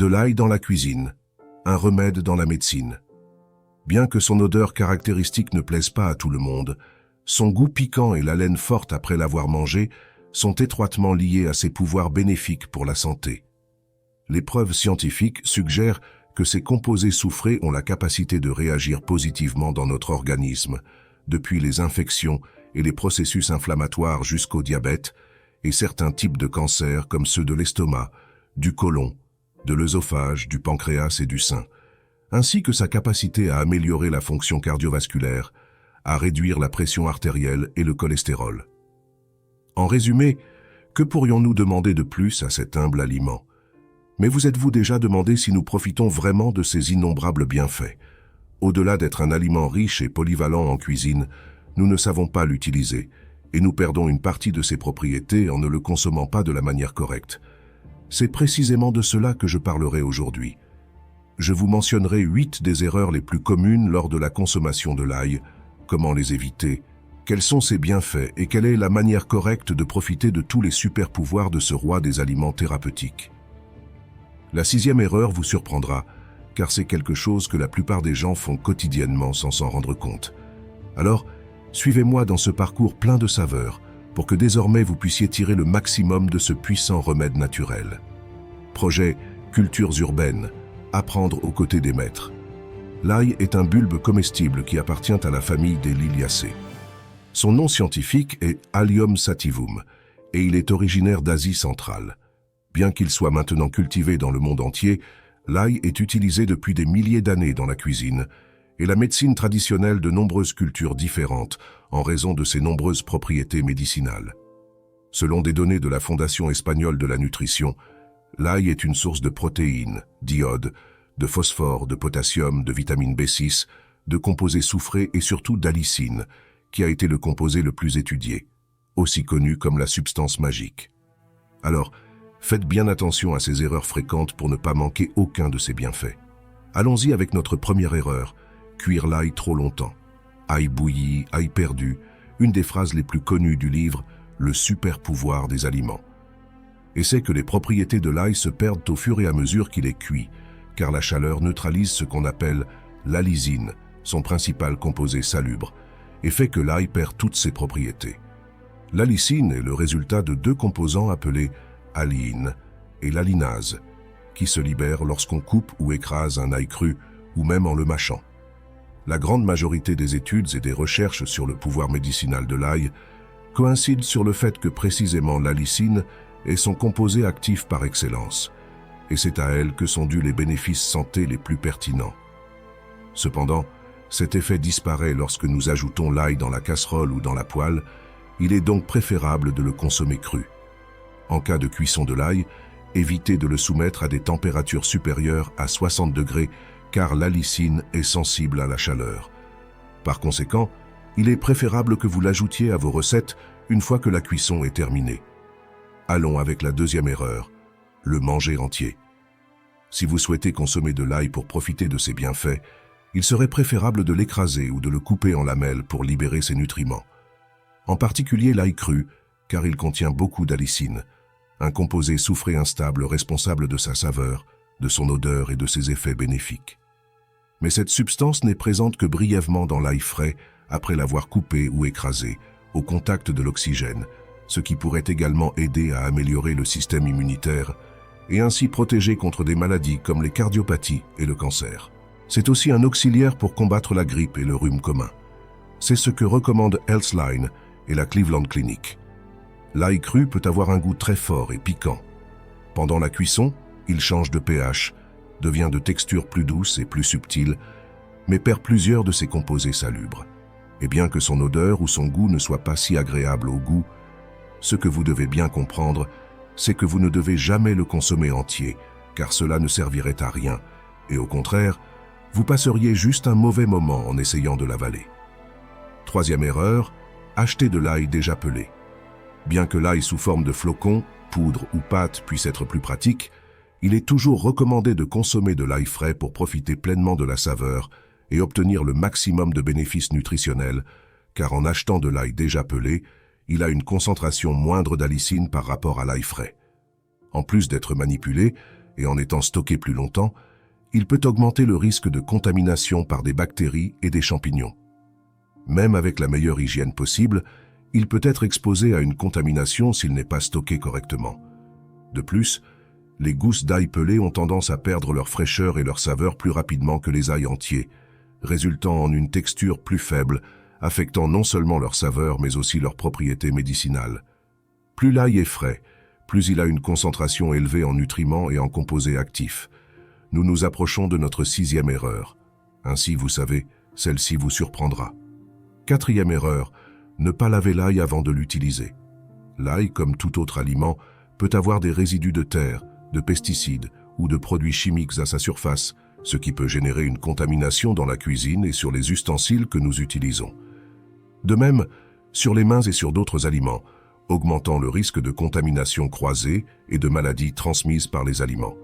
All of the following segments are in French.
De l'ail dans la cuisine, un remède dans la médecine. Bien que son odeur caractéristique ne plaise pas à tout le monde, son goût piquant et l'haleine forte après l'avoir mangé sont étroitement liés à ses pouvoirs bénéfiques pour la santé. Les preuves scientifiques suggèrent que ces composés soufrés ont la capacité de réagir positivement dans notre organisme, depuis les infections et les processus inflammatoires jusqu'au diabète et certains types de cancers comme ceux de l'estomac, du côlon, de l'œsophage, du pancréas et du sein, ainsi que sa capacité à améliorer la fonction cardiovasculaire, à réduire la pression artérielle et le cholestérol. En résumé, que pourrions-nous demander de plus à cet humble aliment? Mais vous êtes-vous déjà demandé si nous profitons vraiment de ces innombrables bienfaits? Au-delà d'être un aliment riche et polyvalent en cuisine, nous ne savons pas l'utiliser, et nous perdons une partie de ses propriétés en ne le consommant pas de la manière correcte. C'est précisément de cela que je parlerai aujourd'hui. Je vous mentionnerai 8 des erreurs les plus communes lors de la consommation de l'ail, comment les éviter, quels sont ses bienfaits et quelle est la manière correcte de profiter de tous les super pouvoirs de ce roi des aliments thérapeutiques. La 6e erreur vous surprendra, car c'est quelque chose que la plupart des gens font quotidiennement sans s'en rendre compte. Alors, suivez-moi dans ce parcours plein de saveurs, pour que désormais vous puissiez tirer le maximum de ce puissant remède naturel. Projet Cultures urbaines, apprendre aux côtés des maîtres. L'ail est un bulbe comestible qui appartient à la famille des Liliacées. Son nom scientifique est Allium sativum, et il est originaire d'Asie centrale. Bien qu'il soit maintenant cultivé dans le monde entier, l'ail est utilisé depuis des milliers d'années dans la cuisine et la médecine traditionnelle de nombreuses cultures différentes en raison de ses nombreuses propriétés médicinales. Selon des données de la Fondation espagnole de la nutrition, l'ail est une source de protéines, d'iode, de phosphore, de potassium, de vitamine B6, de composés soufrés et surtout d'allicine, qui a été le composé le plus étudié, aussi connu comme la substance magique. Alors, faites bien attention à ces erreurs fréquentes pour ne pas manquer aucun de ces bienfaits. Allons-y avec notre première erreur, cuire l'ail trop longtemps. Ail bouilli, ail perdu, une des phrases les plus connues du livre « Le super pouvoir des aliments ». Et c'est que les propriétés de l'ail se perdent au fur et à mesure qu'il est cuit, car la chaleur neutralise ce qu'on appelle l'alysine, son principal composé salubre, et fait que l'ail perd toutes ses propriétés. L'allicine est le résultat de 2 composants appelés alline et l'alinase, qui se libèrent lorsqu'on coupe ou écrase un ail cru ou même en le mâchant. La grande majorité des études et des recherches sur le pouvoir médicinal de l'ail coïncident sur le fait que précisément l'allicine est son composé actif par excellence, et c'est à elle que sont dus les bénéfices santé les plus pertinents. Cependant, cet effet disparaît lorsque nous ajoutons l'ail dans la casserole ou dans la poêle, il est donc préférable de le consommer cru. En cas de cuisson de l'ail, évitez de le soumettre à des températures supérieures à 60 degrés car l'allicine est sensible à la chaleur. Par conséquent, il est préférable que vous l'ajoutiez à vos recettes une fois que la cuisson est terminée. Allons avec la 2e erreur, le manger entier. Si vous souhaitez consommer de l'ail pour profiter de ses bienfaits, il serait préférable de l'écraser ou de le couper en lamelles pour libérer ses nutriments. En particulier l'ail cru, car il contient beaucoup d'allicine, un composé soufré instable responsable de sa saveur, de son odeur et de ses effets bénéfiques. Mais cette substance n'est présente que brièvement dans l'ail frais après l'avoir coupé ou écrasé, au contact de l'oxygène, ce qui pourrait également aider à améliorer le système immunitaire et ainsi protéger contre des maladies comme les cardiopathies et le cancer. C'est aussi un auxiliaire pour combattre la grippe et le rhume commun. C'est ce que recommandent Healthline et la Cleveland Clinic. L'ail cru peut avoir un goût très fort et piquant. Pendant la cuisson, il change de pH, devient de texture plus douce et plus subtile, mais perd plusieurs de ses composés salubres. Et bien que son odeur ou son goût ne soit pas si agréable au goût, ce que vous devez bien comprendre, c'est que vous ne devez jamais le consommer entier, car cela ne servirait à rien, et au contraire, vous passeriez juste un mauvais moment en essayant de l'avaler. 3e erreur, acheter de l'ail déjà pelé. Bien que l'ail sous forme de flocons, poudre ou pâte puisse être plus pratique, il est toujours recommandé de consommer de l'ail frais pour profiter pleinement de la saveur et obtenir le maximum de bénéfices nutritionnels, car en achetant de l'ail déjà pelé, il a une concentration moindre d'allicine par rapport à l'ail frais. En plus d'être manipulé, et en étant stocké plus longtemps, il peut augmenter le risque de contamination par des bactéries et des champignons. Même avec la meilleure hygiène possible, il peut être exposé à une contamination s'il n'est pas stocké correctement. De plus, les gousses d'ail pelées ont tendance à perdre leur fraîcheur et leur saveur plus rapidement que les ails entiers, résultant en une texture plus faible, affectant non seulement leur saveur mais aussi leurs propriétés médicinales. Plus l'ail est frais, plus il a une concentration élevée en nutriments et en composés actifs. Nous nous approchons de notre 6e erreur. Ainsi, vous savez, celle-ci vous surprendra. 4e erreur, ne pas laver l'ail avant de l'utiliser. L'ail, comme tout autre aliment, peut avoir des résidus de terre, de pesticides ou de produits chimiques à sa surface, ce qui peut générer une contamination dans la cuisine et sur les ustensiles que nous utilisons. De même, sur les mains et sur d'autres aliments, augmentant le risque de contamination croisée et de maladies transmises par les aliments.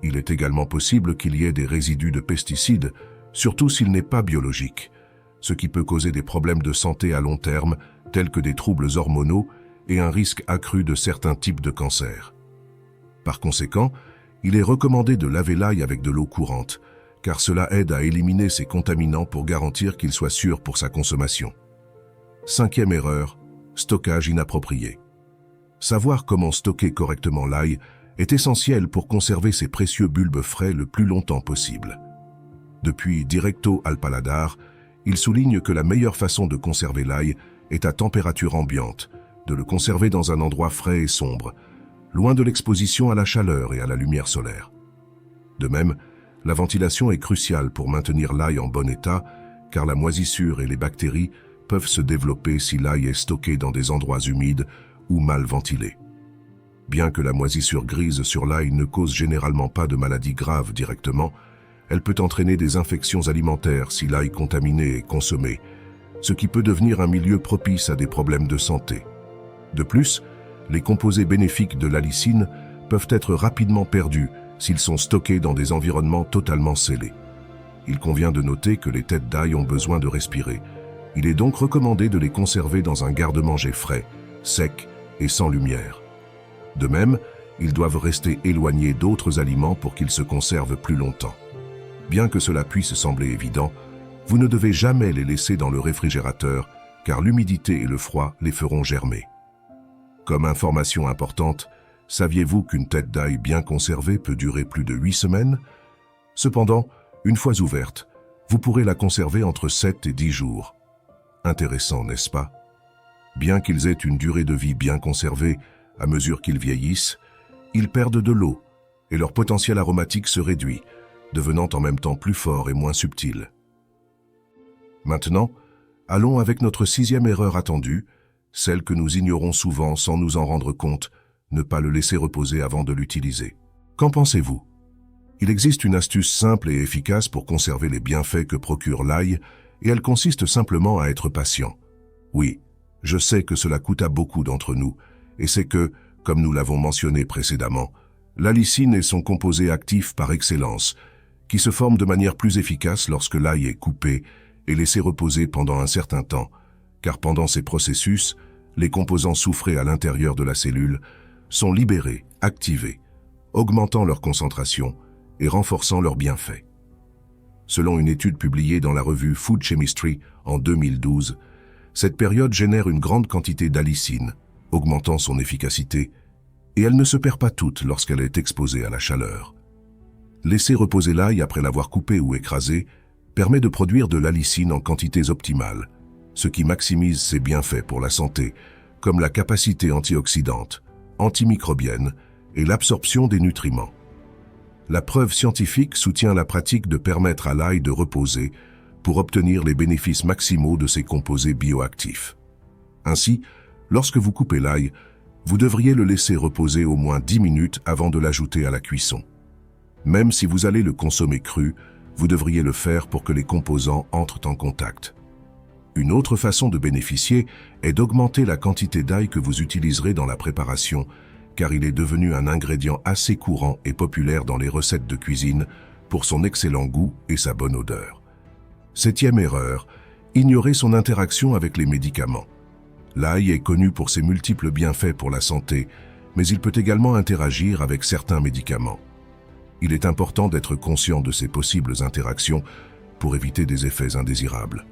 Il est également possible qu'il y ait des résidus de pesticides, surtout s'il n'est pas biologique, ce qui peut causer des problèmes de santé à long terme, tels que des troubles hormonaux et un risque accru de certains types de cancers. Par conséquent, il est recommandé de laver l'ail avec de l'eau courante, car cela aide à éliminer ces contaminants pour garantir qu'il soit sûr pour sa consommation. 5e erreur, stockage inapproprié. Savoir comment stocker correctement l'ail est essentiel pour conserver ces précieux bulbes frais le plus longtemps possible. Depuis Directo al Paladar, il souligne que la meilleure façon de conserver l'ail est à température ambiante, de le conserver dans un endroit frais et sombre, loin de l'exposition à la chaleur et à la lumière solaire. De même, la ventilation est cruciale pour maintenir l'ail en bon état, car la moisissure et les bactéries peuvent se développer si l'ail est stocké dans des endroits humides ou mal ventilés. Bien que la moisissure grise sur l'ail ne cause généralement pas de maladies graves directement, elle peut entraîner des infections alimentaires si l'ail contaminé est consommé, ce qui peut devenir un milieu propice à des problèmes de santé. De plus, les composés bénéfiques de l'allicine peuvent être rapidement perdus s'ils sont stockés dans des environnements totalement scellés. Il convient de noter que les têtes d'ail ont besoin de respirer. Il est donc recommandé de les conserver dans un garde-manger frais, sec et sans lumière. De même, ils doivent rester éloignés d'autres aliments pour qu'ils se conservent plus longtemps. Bien que cela puisse sembler évident, vous ne devez jamais les laisser dans le réfrigérateur, car l'humidité et le froid les feront germer. Comme information importante, saviez-vous qu'une tête d'ail bien conservée peut durer plus de 8 semaines? Cependant, une fois ouverte, vous pourrez la conserver entre 7 et 10 jours. Intéressant, n'est-ce pas? Bien qu'ils aient une durée de vie bien conservée, à mesure qu'ils vieillissent, ils perdent de l'eau et leur potentiel aromatique se réduit, devenant en même temps plus fort et moins subtil. Maintenant, allons avec notre 6e erreur attendue, celle que nous ignorons souvent sans nous en rendre compte, ne pas le laisser reposer avant de l'utiliser. Qu'en pensez-vous? Il existe une astuce simple et efficace pour conserver les bienfaits que procure l'ail, et elle consiste simplement à être patient. Oui, je sais que cela coûte à beaucoup d'entre nous, et c'est que, comme nous l'avons mentionné précédemment, l'allicine est son composé actif par excellence, qui se forme de manière plus efficace lorsque l'ail est coupé et laissé reposer pendant un certain temps, car pendant ces processus, les composants soufrés à l'intérieur de la cellule sont libérés, activés, augmentant leur concentration et renforçant leurs bienfaits. Selon une étude publiée dans la revue Food Chemistry en 2012, cette période génère une grande quantité d'allicine, augmentant son efficacité, et elle ne se perd pas toute lorsqu'elle est exposée à la chaleur. Laisser reposer l'ail après l'avoir coupé ou écrasé permet de produire de l'allicine en quantités optimales, ce qui maximise ses bienfaits pour la santé, comme la capacité antioxydante, antimicrobienne et l'absorption des nutriments. La preuve scientifique soutient la pratique de permettre à l'ail de reposer pour obtenir les bénéfices maximaux de ses composés bioactifs. Ainsi, lorsque vous coupez l'ail, vous devriez le laisser reposer au moins 10 minutes avant de l'ajouter à la cuisson. Même si vous allez le consommer cru, vous devriez le faire pour que les composants entrent en contact. Une autre façon de bénéficier est d'augmenter la quantité d'ail que vous utiliserez dans la préparation, car il est devenu un ingrédient assez courant et populaire dans les recettes de cuisine pour son excellent goût et sa bonne odeur. 7e erreur, ignorer son interaction avec les médicaments. L'ail est connu pour ses multiples bienfaits pour la santé, mais il peut également interagir avec certains médicaments. Il est important d'être conscient de ces possibles interactions pour éviter des effets indésirables.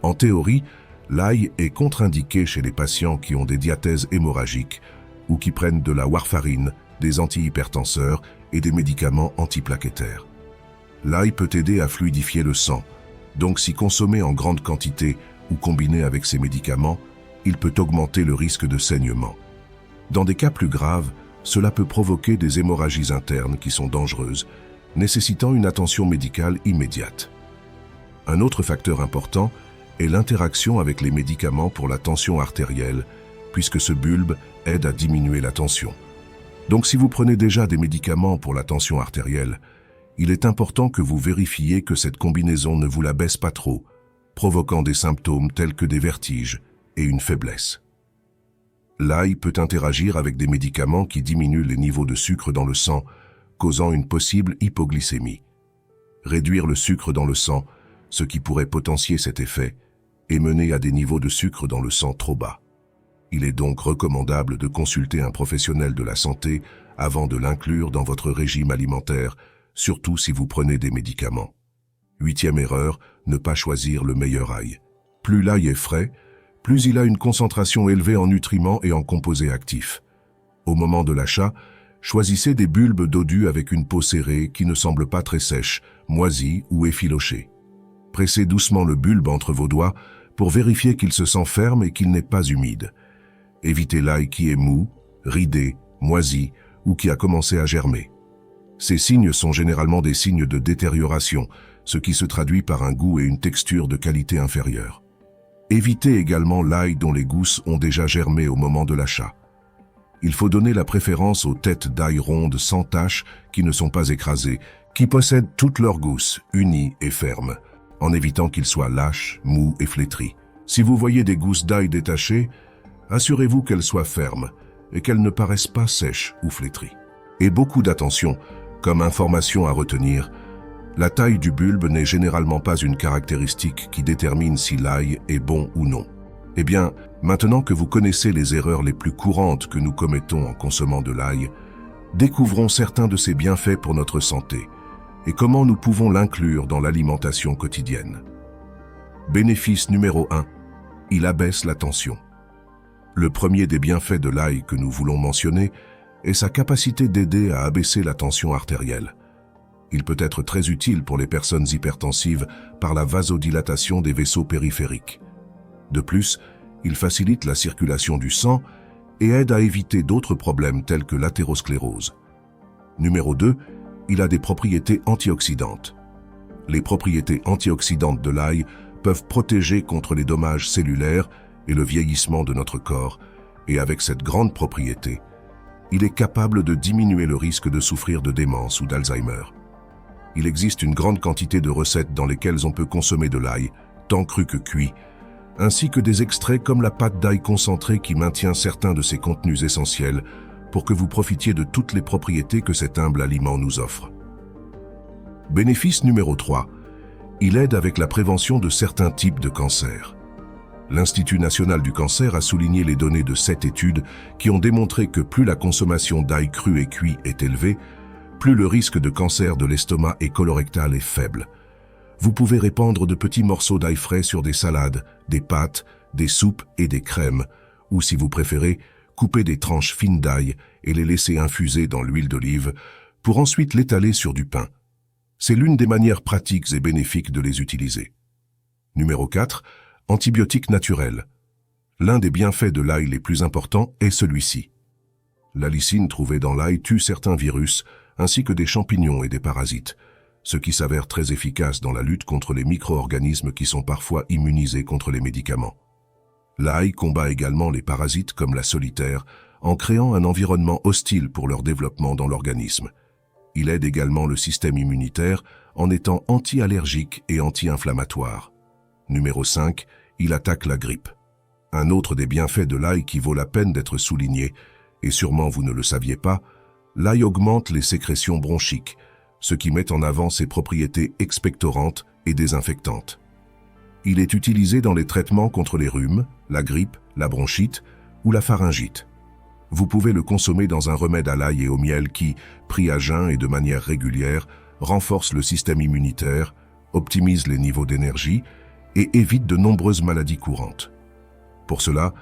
En théorie, l'ail est contre-indiqué chez les patients qui ont des diathèses hémorragiques ou qui prennent de la warfarine, des antihypertenseurs et des médicaments antiplaquettaires. L'ail peut aider à fluidifier le sang, donc si consommé en grande quantité ou combiné avec ces médicaments, il peut augmenter le risque de saignement. Dans des cas plus graves, cela peut provoquer des hémorragies internes qui sont dangereuses, nécessitant une attention médicale immédiate. Un autre facteur important est l'interaction avec les médicaments pour la tension artérielle, puisque ce bulbe aide à diminuer la tension. Donc si vous prenez déjà des médicaments pour la tension artérielle, il est important que vous vérifiez que cette combinaison ne vous la baisse pas trop, provoquant des symptômes tels que des vertiges et une faiblesse. L'ail peut interagir avec des médicaments qui diminuent les niveaux de sucre dans le sang, causant une possible hypoglycémie. Réduire le sucre dans le sang, ce qui pourrait potentier cet effet, et mener à des niveaux de sucre dans le sang trop bas. Il est donc recommandable de consulter un professionnel de la santé avant de l'inclure dans votre régime alimentaire, surtout si vous prenez des médicaments. 8e erreur, ne pas choisir le meilleur ail. Plus l'ail est frais, plus il a une concentration élevée en nutriments et en composés actifs. Au moment de l'achat, choisissez des bulbes dodus avec une peau serrée qui ne semble pas très sèche, moisie ou effilochée. Pressez doucement le bulbe entre vos doigts pour vérifier qu'il se sent ferme et qu'il n'est pas humide. Évitez l'ail qui est mou, ridé, moisi ou qui a commencé à germer. Ces signes sont généralement des signes de détérioration, ce qui se traduit par un goût et une texture de qualité inférieure. Évitez également l'ail dont les gousses ont déjà germé au moment de l'achat. Il faut donner la préférence aux têtes d'ail rondes sans taches qui ne sont pas écrasées, qui possèdent toutes leurs gousses, unies et fermes, en évitant qu'ils soient lâches, mous et flétris. Si vous voyez des gousses d'ail détachées, assurez-vous qu'elles soient fermes et qu'elles ne paraissent pas sèches ou flétries. Et beaucoup d'attention, comme information à retenir, la taille du bulbe n'est généralement pas une caractéristique qui détermine si l'ail est bon ou non. Eh bien, maintenant que vous connaissez les erreurs les plus courantes que nous commettons en consommant de l'ail, découvrons certains de ses bienfaits pour notre santé et comment nous pouvons l'inclure dans l'alimentation quotidienne. Bénéfice numéro 1. Il abaisse la tension. Le premier des bienfaits de l'ail que nous voulons mentionner est sa capacité d'aider à abaisser la tension artérielle. Il peut être très utile pour les personnes hypertensives par la vasodilatation des vaisseaux périphériques. De plus, il facilite la circulation du sang et aide à éviter d'autres problèmes tels que l'athérosclérose. Numéro 2, il a des propriétés antioxydantes. Les propriétés antioxydantes de l'ail peuvent protéger contre les dommages cellulaires et le vieillissement de notre corps, et avec cette grande propriété, il est capable de diminuer le risque de souffrir de démence ou d'Alzheimer. Il existe une grande quantité de recettes dans lesquelles on peut consommer de l'ail, tant cru que cuit, ainsi que des extraits comme la pâte d'ail concentrée qui maintient certains de ses contenus essentiels pour que vous profitiez de toutes les propriétés que cet humble aliment nous offre. Bénéfice numéro 3. Il aide avec la prévention de certains types de cancers. L'Institut national du cancer a souligné les données de 7 études qui ont démontré que plus la consommation d'ail cru et cuit est élevée, plus le risque de cancer de l'estomac et colorectal est faible. Vous pouvez répandre de petits morceaux d'ail frais sur des salades, des pâtes, des soupes et des crèmes, ou si vous préférez, couper des tranches fines d'ail et les laisser infuser dans l'huile d'olive pour ensuite l'étaler sur du pain. C'est l'une des manières pratiques et bénéfiques de les utiliser. Numéro 4. Antibiotiques naturels. L'un des bienfaits de l'ail les plus importants est celui-ci. La lysine trouvée dans l'ail tue certains virus, ainsi que des champignons et des parasites, ce qui s'avère très efficace dans la lutte contre les micro-organismes qui sont parfois immunisés contre les médicaments. L'ail combat également les parasites comme la solitaire, en créant un environnement hostile pour leur développement dans l'organisme. Il aide également le système immunitaire en étant anti-allergique et anti-inflammatoire. Numéro 5, il attaque la grippe. Un autre des bienfaits de l'ail qui vaut la peine d'être souligné, et sûrement vous ne le saviez pas, l'ail augmente les sécrétions bronchiques, ce qui met en avant ses propriétés expectorantes et désinfectantes. Il est utilisé dans les traitements contre les rhumes, la grippe, la bronchite ou la pharyngite. Vous pouvez le consommer dans un remède à l'ail et au miel qui, pris à jeun et de manière régulière, renforce le système immunitaire, optimise les niveaux d'énergie et évite de nombreuses maladies courantes. Pour cela,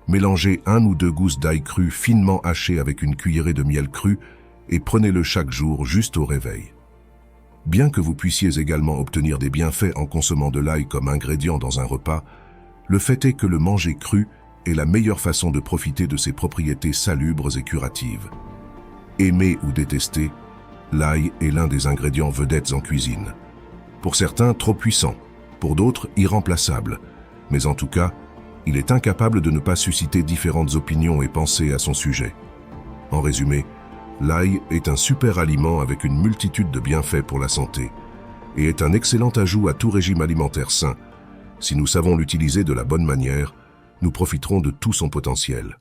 mélangez 1 ou 2 gousses d'ail cru finement hachées avec une cuillerée de miel cru et prenez-le chaque jour juste au réveil. Bien que vous puissiez également obtenir des bienfaits en consommant de l'ail comme ingrédient dans un repas, le fait est que le manger cru est la meilleure façon de profiter de ses propriétés salubres et curatives. Aimé ou détesté, l'ail est l'un des ingrédients vedettes en cuisine. Pour certains, trop puissant, pour d'autres, irremplaçable, mais en tout cas, il est incapable de ne pas susciter différentes opinions et pensées à son sujet. En résumé, l'ail est un super aliment avec une multitude de bienfaits pour la santé et est un excellent ajout à tout régime alimentaire sain. Si nous savons l'utiliser de la bonne manière, nous profiterons de tout son potentiel.